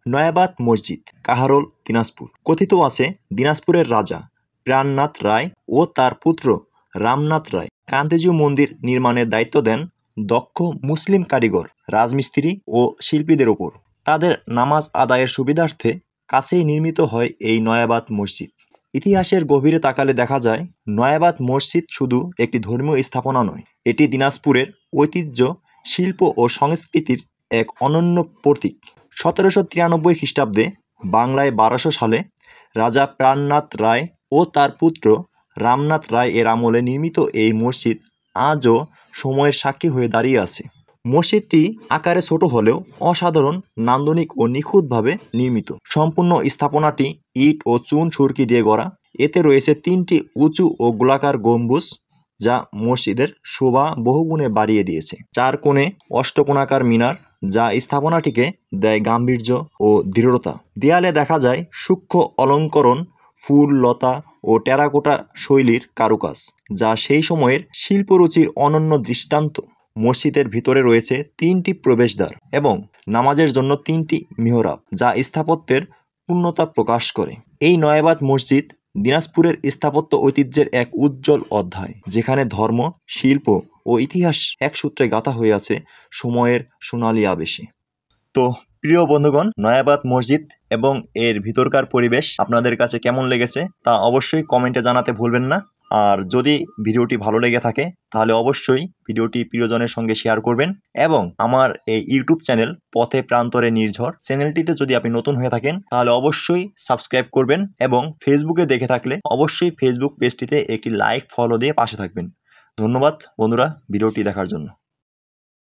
নয়াবাদ মসজিদ, কাহারোল, দিনাজপুর। কথিত আছে দিনাজপুরের রাজা প্রাণনাথ রায় ও তার পুত্র রামনাথ রায় কান্তেজি মন্দির নির্মাণের দায়িত্ব দেন দক্ষ মুসলিম কারিগর, রাজমিস্ত্রি ও শিল্পীদের ওপর। তাদের নামাজ আদায়ের সুবিধার্থে কাছেই নির্মিত হয় এই নয়াবাদ মসজিদ। ইতিহাসের গভীরে তাকালে দেখা যায় নয়াবাদ মসজিদ শুধু একটি ধর্মীয় স্থাপনা নয়, এটি দিনাজপুরের ঐতিহ্য, শিল্প ও সংস্কৃতির এক অনন্য প্রতীক। 1793 খ্রিস্টাব্দে বাংলায় 1200 সালে রাজা প্রাণনাথ রায় ও তার পুত্র রামনাথ রায় এর আমলে নির্মিত এই মসজিদ আজও সময়ের সাক্ষী হয়ে দাঁড়িয়ে আছে। মসজিদটি আকারে ছোট হলেও অসাধারণ, নান্দনিক ও নিখুঁতভাবে নির্মিত। সম্পূর্ণ স্থাপনাটি ইট ও চুন সুরকি দিয়ে গড়া। এতে রয়েছে 3টি উঁচু ও গোলাকার গম্বুজ, যা মসজিদের শোভা বহুগুণে বাড়িয়ে দিয়েছে। 4 কোণে অষ্টকোণাকার মিনার, যা স্থাপনাটিকে দেয় গাম্ভীর্য ও দৃঢ়তা। দেয়ালে দেখা যায় সূক্ষ্ম অলঙ্করণ, ফুল, লতা ও টেরাকোটা শৈলীর কারুকাজ, যা সেই সময়ের শিল্পরুচির অনন্য দৃষ্টান্ত। মসজিদের ভিতরে রয়েছে 3টি প্রবেশদ্বার এবং নামাজের জন্য 3টি মিহরাব, যা স্থাপত্যের পূর্ণতা প্রকাশ করে। এই নয়াবাদ মসজিদ দিনাজপুরের স্থাপত্য ঐতিহ্যের এক উজ্জ্বল অধ্যায়, যেখানে ধর্ম, শিল্প ও ইতিহাস এক সূত্রে গাঁথা হয়ে আছে সময়ের সোনালী আবেশে। তো প্রিয় বন্ধুগণ, নয়াবাদ মসজিদ এবং এর ভিতরকার পরিবেশ আপনাদের কাছে কেমন লেগেছে তা অবশ্যই কমেন্টে জানাতে ভুলবেন না। আর যদি ভিডিওটি ভালো লেগে থাকে তাহলে অবশ্যই ভিডিওটি প্রিয়জনের সঙ্গে শেয়ার করবেন এবং আমার এই ইউটিউব চ্যানেল পথে প্রান্তরে নির্ঝর চ্যানেলটিতে যদি আপনি নতুন হয়ে থাকেন তাহলে অবশ্যই সাবস্ক্রাইব করবেন এবং ফেসবুকে দেখে থাকলে অবশ্যই ফেসবুক পেজটিতে একটি লাইক, ফলো দিয়ে পাশে থাকবেন। ধন্যবাদ বন্ধুরা ভিডিওটি দেখার জন্য।